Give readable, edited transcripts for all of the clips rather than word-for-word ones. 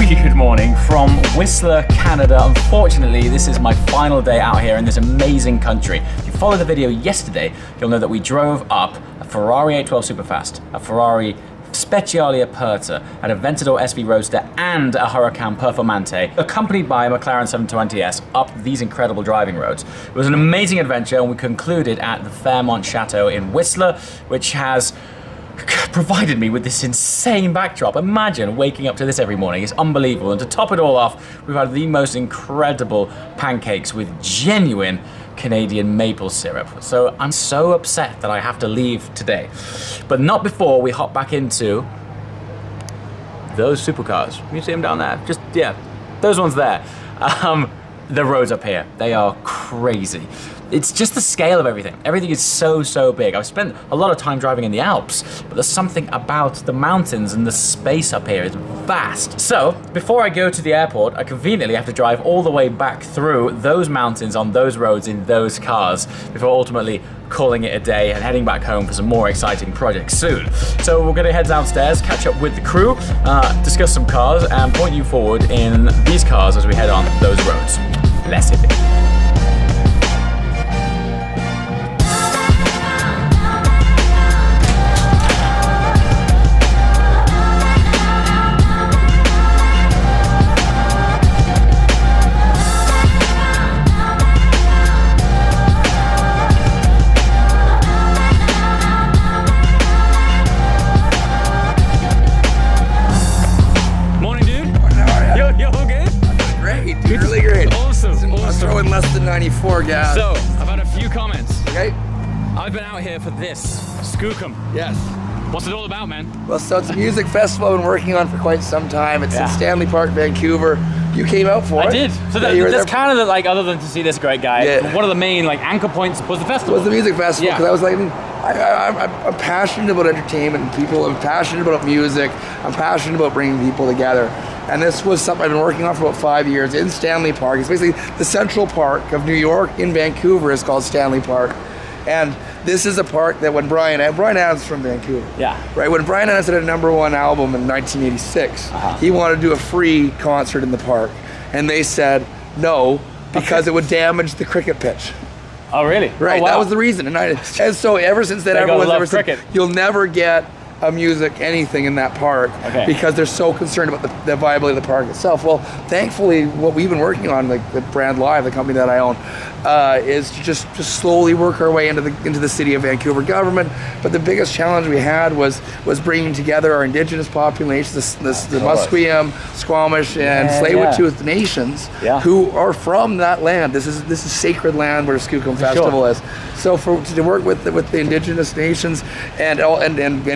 Good morning from Whistler, Canada. Unfortunately, this is my final day out here in this amazing country. If you followed the video yesterday, you'll know that we drove up a Ferrari 812 Superfast, a Ferrari Speciale Aperta, an Aventador SV Roadster, and a Huracan Performante, accompanied by a McLaren 720S up these incredible driving roads. It was an amazing adventure, and we concluded at the Fairmont Chateau in Whistler, which has provided me with this insane backdrop. Imagine waking up to this every morning. It's unbelievable. And to top it all off, we've had the most incredible pancakes with genuine Canadian maple syrup. So I'm so upset that I have to leave today. But not before we hop back into those supercars. You see them down there? Just, yeah, those ones there. The roads up here, they are crazy. It's just the scale of everything. Everything is so, so big. I've spent a lot of time driving in the Alps, but there's something about the mountains and the space up here is vast. So, before I go to the airport, I conveniently have to drive all the way back through those mountains on those roads in those cars before ultimately calling it a day and heading back home for some more exciting projects soon. So we're gonna head downstairs, catch up with the crew, discuss some cars, and point you forward in these cars as we head on those roads. Let's hit it. Throwing less than 94 gas. So, I've had a few comments. Okay. I've been out here for this, Skookum. Yes. What's it all about, man? Well, so it's a music festival I've been working on for quite some time. It's Yeah. in Stanley Park, Vancouver. You came out for it. I did. So Yeah, you were that's there kind of like, other than to see this great guy, Yeah. one of the main like anchor points was the It festival. was the music festival Yeah. because I was like, I'm passionate about entertainment and people. I'm passionate about music. I'm passionate about bringing people together. And this was something I've been working on for about 5 years in Stanley Park. It's basically the Central Park of New York in Vancouver is called Stanley Park. And this is a park that when Brian Adams from Vancouver. Yeah. Right, when Brian Adams had a #1 album in 1986, he wanted to do a free concert in the park. And they said no, because it would damage the cricket pitch. Oh, really? Right, Oh, wow. that was the reason. And so ever since then, They gotta everyone's love ever said, cricket. you'll never get a music anything in that park because they're so concerned about the viability of the park itself. Well, thankfully, what we've been working on, like the Brand Live, the company that I own, is to just slowly work our way into the city of Vancouver government. But the biggest challenge we had was bringing together our indigenous populations, the Musqueam, Squamish, and Tsleil-Waututh nations, who are from that land. This is sacred land where the Skookum Festival is. So to work with the indigenous nations and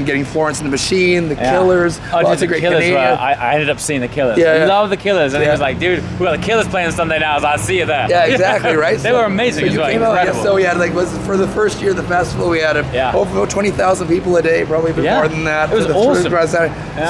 getting Florence and the Machine, the Killers, lots of great Canadian. I ended up seeing the Killers. Yeah. Love the Killers, and he was like, "Dude, we got the Killers playing Sunday now, so I'll see you there." Yeah, exactly, right. They were amazing as well. Incredible. So we had for the first year of the festival, we had over 20,000 people a day, probably a bit more than that. It was awesome.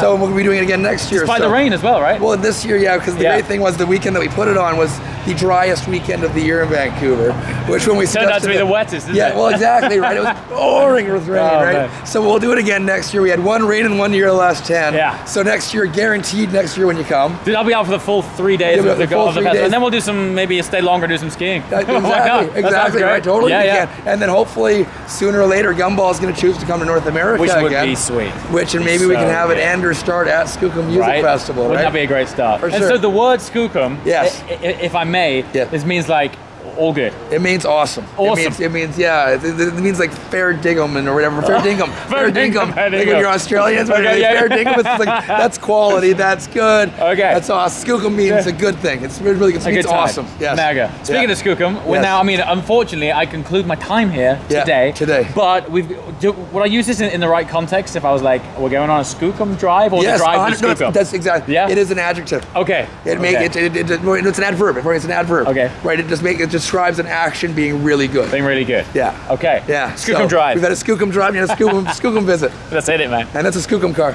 So we'll be doing it again next year. Despite the rain as well, right? Well, this year, because the great thing was the weekend that we put it on was the driest weekend of the year in Vancouver, which when we turned out to be the wettest, didn't it? Yeah, well, exactly, right. It was pouring with rain, right? Man. So we'll do it again next year. We had one rain in 1 year, the last 10. Yeah. So next year, guaranteed next year when you come. Dude, I'll be out for the full 3 days of the festival, and then we'll do maybe stay longer, do some skiing. Exactly, right, totally. Yeah. And then hopefully, sooner or later, Gumball's going to choose to come to North America which again. would be sweet. And maybe we can have it end or start at Skookum Music Festival, right? Wouldn't that be a great start? For and sure. so the word Skookum, if I may, this means like all good. It means awesome. Awesome. It means it means like fair dingham or whatever. Fair dingham. Fair dingham. Like when you're Australian, fair dingham. It's like that's quality. That's good. Okay. That's awesome. Skookum means a good thing. It's really good. It's awesome. Yes. Mega. Speaking of Skookum, we're now. I mean, unfortunately, I conclude my time here today. But would I use this in the right context if I was like, we're going on a Skookum drive or the drive to Skookum? That's exactly. Yeah. It is an adjective. Okay. It's an adverb. It's an adverb. Okay. Right. It describes an action being really good. Being really good. Yeah. Okay. Yeah. Skookum drive. We've had a Skookum drive and a Skookum visit. That's it, man. And that's a Skookum car.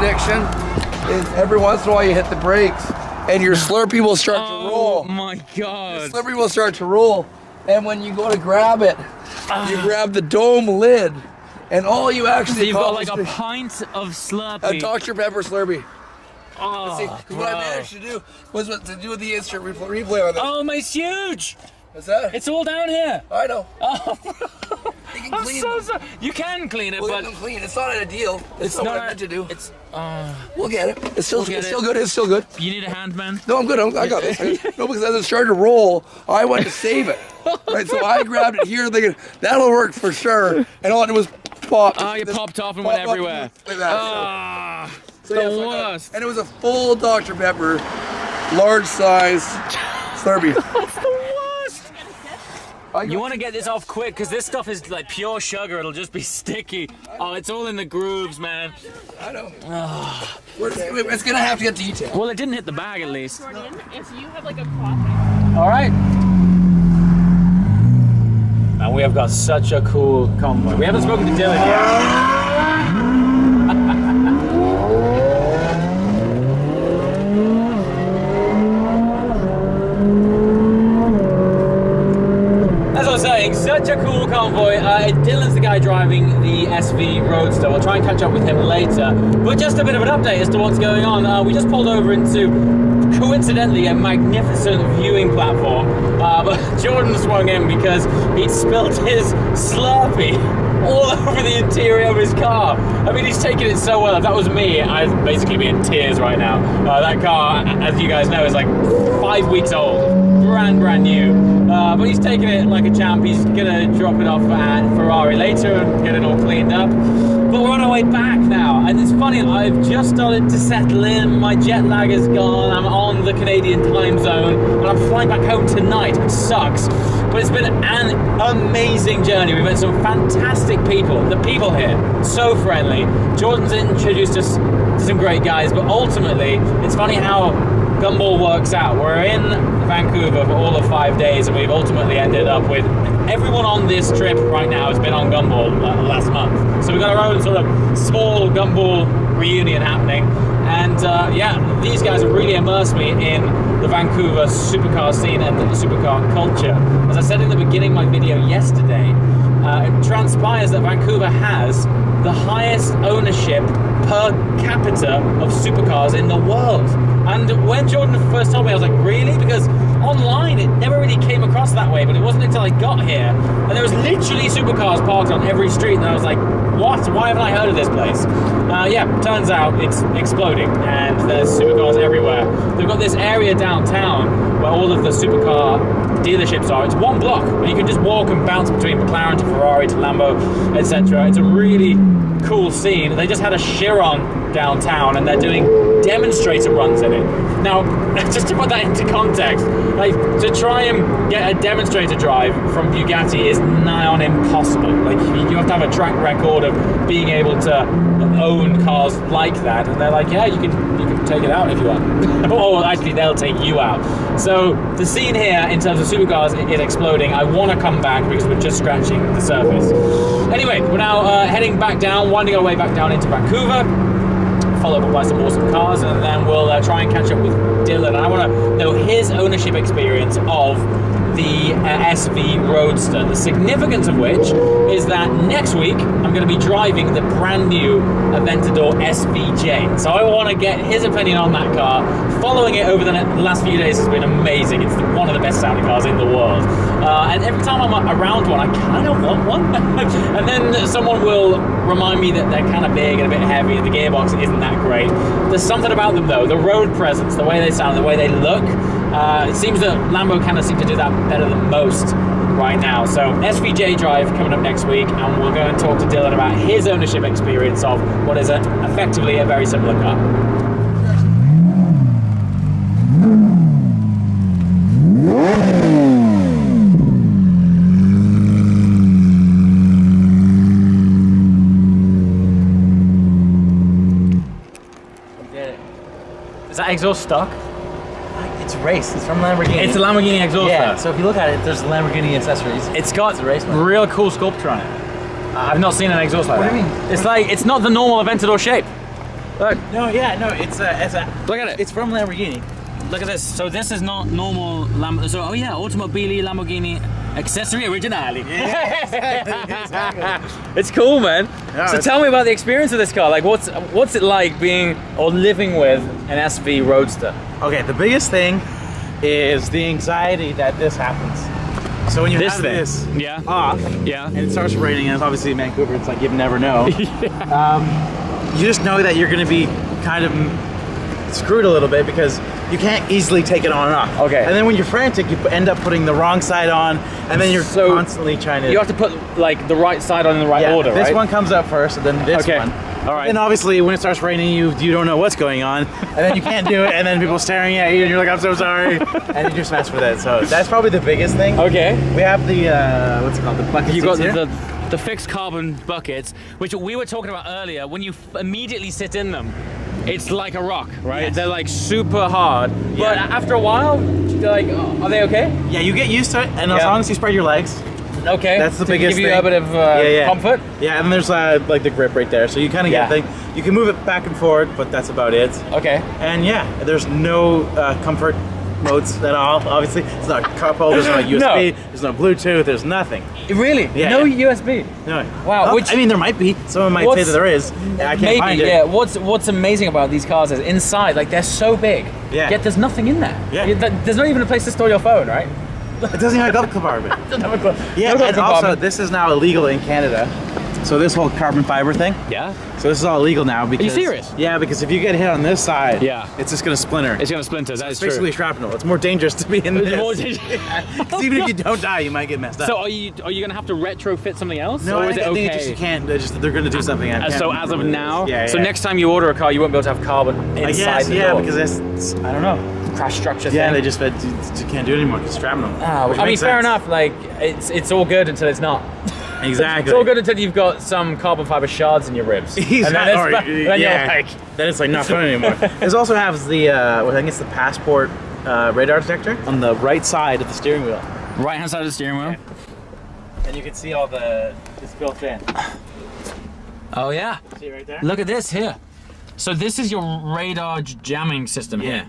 addiction is every once in a while you hit the brakes and your Slurpee will start to roll. Oh my God. Your Slurpee will start to roll. And when you go to grab it, you grab the dome lid. And all you actually so you've got like a pint of Slurpee. A Dr. Pepper Slurpee. Oh, see, what I managed to do was to do the instant replay on this. Oh, mate, it's huge. What's that? It's all down here. I know. Oh, you can I'm clean so it. sorry. You can clean it, Well, but you can clean. It's not ideal. It's not what I meant to do. It's. We'll get it. It's still, We'll it's still good. It's still good. You need a hand, man. No, I'm good. I got this. No, because as it started to roll, I went to save it. Right, so I grabbed it here, thinking that'll work for sure, and all I did was pop. Oh, you popped off and went everywhere. Like that. Ah, So the yes, worst. And it was a full Dr. Pepper, large size Slurpee. That's the worst. You want to get this off quick because this stuff is like pure sugar. It'll just be sticky. Oh, it's all in the grooves, man. I know. It's gonna have to get detailed. Well, it didn't hit the bag at least. Jordan, if you have like a cloth. All right. And we have got such a cool convoy. We haven't spoken to Dylan yet. As I was saying, such a cool convoy. Dylan's the guy driving the SV Roadster. We'll try and catch up with him later. But just a bit of an update as to what's going on. We just pulled over into, coincidentally, a magnificent viewing platform. But Jordan swung in because he'd spilled his Slurpee all over the interior of his car. I mean, he's taking it so well. If that was me, I'd basically be in tears right now. That car, as you guys know, is like 5 weeks old. Brand new. But he's taking it like a champ. He's gonna drop it off at Ferrari later and get it all cleaned up. But we're on our way back now, and it's funny, I've just started to settle in. My jet lag is gone. I'm on the Canadian time zone, and I'm flying back home tonight, which sucks. But it's been an amazing journey. We've met some fantastic people. The people here, so friendly. Jordan's introduced us to some great guys, but ultimately, it's funny how Gumball works out. We're in Vancouver for all of 5 days, and we've ultimately ended up with everyone on this trip right now has been on Gumball last month. So we've got our own sort of small Gumball reunion happening. And yeah, these guys have really immersed me in the Vancouver supercar scene and the supercar culture. As I said in the beginning of my video yesterday, it transpires that Vancouver has the highest ownership per capita of supercars in the world. And when Jordan first told me, I was like, really? Because online it never really came across that way, but it wasn't until I got here and there was literally supercars parked on every street, and I was like, what? Why haven't I heard of this place? Yeah, turns out it's exploding and there's supercars everywhere. They've got this area downtown where all of the supercar dealerships are. It's one block and you can just walk and bounce between McLaren to Ferrari to Lambo, etc. It's a really cool scene. They just had a Chiron downtown and they're doing demonstrator runs in it. Now, just to put that into context, like to try and get a demonstrator drive from Bugatti is nigh on impossible. Like you have to have a track record of being able to own cars like that, and they're like, yeah, you can take it out if you want. Or actually, they'll take you out. So the scene here in terms of supercars is exploding. I want to come back because we're just scratching the surface. Anyway, we're now heading back down, winding our way back down into Vancouver, followed up by some awesome cars, and then we'll try and catch up with Dylan. I want to know his ownership experience of the SV Roadster, the significance of which is that next week I'm going to be driving the brand new Aventador SVJ. So I want to get his opinion on that car. Following it over the last few days has been amazing. It's one of the best sounding cars in the world. And every time I'm around one, I kind of want one. And then someone will remind me that they're kind of big and a bit heavy and the gearbox isn't that great. There's something about them though, the road presence, the way they sound, the way they look. It seems that Lambo kind of seem to do that better than most right now. So SVJ drive coming up next week, and we'll go and talk to Dylan about his ownership experience of what is effectively a very similar car. Is that exhaust stock? It's race. It's from Lamborghini. It's a Lamborghini exhaust. Yeah. So if you look at it, there's Lamborghini accessories. It's got a race one. real cool sculpture on it. I've not seen an exhaust like What that. do you mean? It's like, it's not the normal Aventador shape. Look. No, yeah, no, it's a. Look at it. It's from Lamborghini. Look at this. So this is not normal So, oh yeah, Automobili Lamborghini Accessory Originali. Yeah, exactly. It's cool, man. Yeah, so tell me about the experience of this car. Like, what's it like being or living with an SV Roadster? Okay, the biggest thing is the anxiety that this happens. So when you have this off, and it starts raining, and it's obviously in Vancouver, it's like you never know. You just know that you're going to be kind of screwed a little bit because you can't easily take it on and off. Okay. And then when you're frantic, you end up putting the wrong side on, and then you're constantly trying to. You have to put like the right side on in the right order, right? This one comes up first, and then this one. All right. And obviously, when it starts raining, you don't know what's going on, and then you can't do it, and then people staring at you, and you're like, I'm so sorry, and you just mess with it. So that's probably the biggest thing. Okay. We have the what's it called, the bucket. You got here. the fixed carbon buckets, which we were talking about earlier. When you immediately sit in them, it's like a rock, right? Yes. They're like super hard. Yeah. But after a while, they're like, are they okay? Yeah, you get used to it, and as long as you spread your legs. Okay. That's the to biggest give you thing. a bit of comfort. Yeah, and then there's like the grip right there, so you kind of get a thing. You can move it back and forward, but that's about it. Okay. And yeah, there's no comfort modes at all. Obviously, it's not cup holder, there's no USB, there's no Bluetooth, there's nothing. Really? Yeah. No USB. No. Wow. Well, I mean, there might be. Someone might say that there is. I can't find it. Yeah. What's amazing about these cars is inside, like they're so big. Yeah. Yet there's nothing in there. Yeah. There's not even a place to store your phone, right? It doesn't even have a glove compartment. Yeah, No and also compartment. this is now illegal in Canada. So this whole carbon fiber thing. Yeah. So this is all illegal now because. Are you serious? Yeah, because if you get hit on this side, it's just gonna splinter. It's gonna splinter. That is It's basically shrapnel. It's more dangerous to be in It's this. more dangerous. 'Cause even if you don't die, you might get messed up. So are you gonna have to retrofit something else? No, or is it okay? think you can't. They're gonna do something. So as of now, so next time you order a car, you won't be able to have carbon inside the door. because it's I don't know. Crash structure Yeah, thing. they just said you can't do it anymore because it's shrapnel. I mean, fair enough. Like it's all good until it's not. Exactly. It's all good until you've got some carbon fiber shards in your ribs. And then you're like, then it's like not fun anymore. This also has the I think it's the passport radar detector on the right side of the steering wheel. right hand side of the steering wheel. And you can see all it's built in. Oh yeah. See it right there? Look at this here. So this is your radar jamming system here.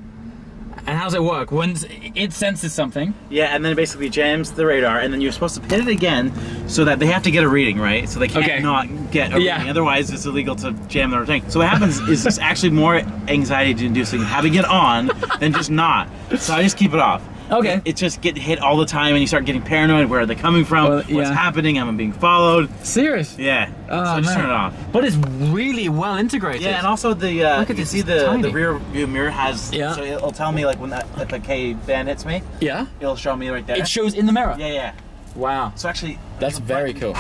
And how does it work? When it senses something. Yeah, and then it basically jams the radar, and then you're supposed to hit it again so that they have to get a reading, right? So they can't not get a reading. Otherwise, it's illegal to jam their thing. So what happens is it's actually more anxiety-inducing having it on than just not. So I just keep it off. Okay. It just get hit all the time, and you start getting paranoid. Where are they coming from? What's happening? Am I being followed? Serious? Yeah. Oh, so I just man. turn it off. But it's really well integrated. Yeah, and also the Look at you this, see it's the tiny. rear view mirror has Yeah. so it'll tell me like when if the K band hits me. Yeah. It'll show me right there. It shows in the mirror. Yeah, yeah. Wow. So actually, That's very cool.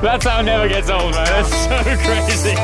That sound never gets old, man. That's so crazy.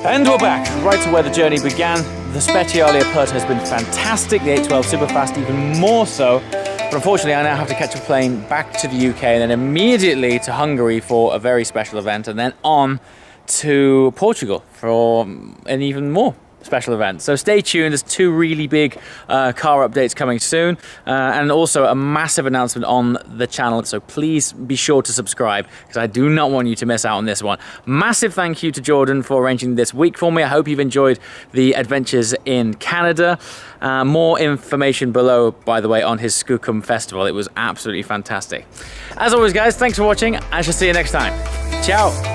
And we're back, right to where the journey began. The Speciale Aperta has been fantastic, the 812 Superfast even more so. But unfortunately, I now have to catch a plane back to the UK and then immediately to Hungary for a very special event, and then on to Portugal for an even more special event. So stay tuned, there's two really big car updates coming soon, and also a massive announcement on the channel, so please be sure to subscribe because I do not want you to miss out on this one. Massive thank you to Jordan for arranging this week for me. I hope you've enjoyed the adventures in Canada. More information below, by the way, on his Skookum Festival. It was absolutely fantastic. As always, guys, thanks for watching. I shall see you next time. Ciao.